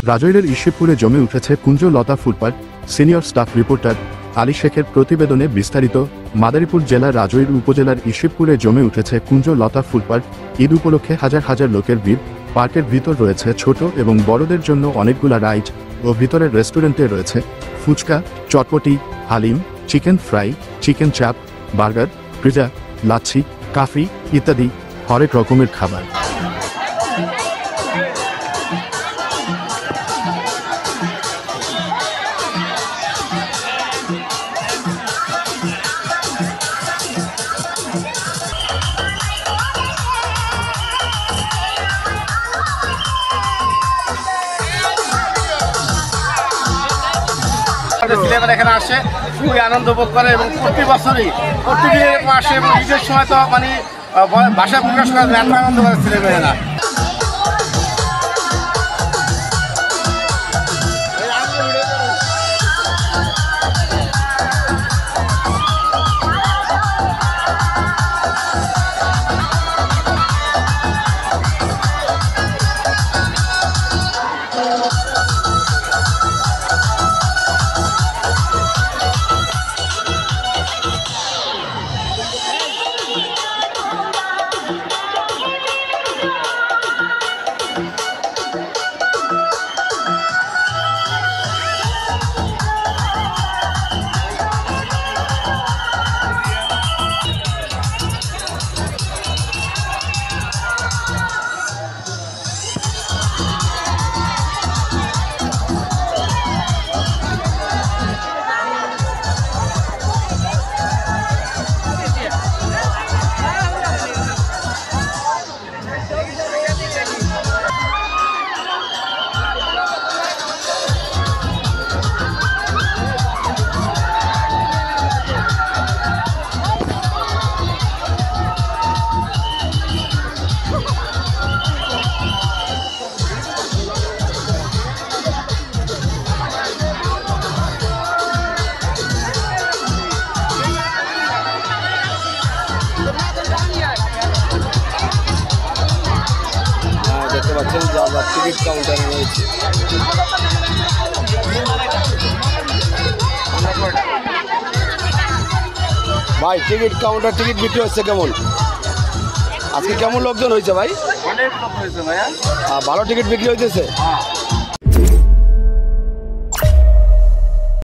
রাজৈরের ইশিবপুরে জমে উঠেছে কুঞ্জলতা food park. Senior staff reporter Ali শেখের প্রতিবেদনে বিস্তারিত। মাদারীপুর জেলার রাজৈর উপজেলার ইশিবপুরে জমে উঠেছে কুঞ্জলতা ফুড পার্ক। ঈদ উপলক্ষে হাজার হাজার লোকের ভিড়। পার্কের ভিতর রয়েছে ছোট এবং বড়দের জন্য অনেকগুলা রাইড ও ভিতরের রেস্টুরেন্টে রয়েছে ফুচকা, চটপটি, হালিম, চিকেন ফ্রাই, চিকেন চাপ, বার্গার, পিজা, লাচ্ছি, কফি ইত্যাদি হরেক রকমের খাবার। ছেলেমেয়েরা এখানে আসে, খুবই আনন্দ ভোগ করে এবং প্রতি বছরই প্রতিদিনের আসে এবং ঈদের সময় তো মানে ভাষা প্রকাশ করে এত আনন্দ করে ছেলেমেয়েরা। দেখতে পাচ্ছেন যে আমরা টিকিট কাউন্টারে রয়েছে। ভাই টিকিট কাউন্টার টিকিট বিক্রি হচ্ছে কেমন? আজকে কেমন লোকজন হয়েছে ভাই? অনেক লোক হয়েছে ভাইয়া। ভালো টিকিট বিক্রি হইতেছে?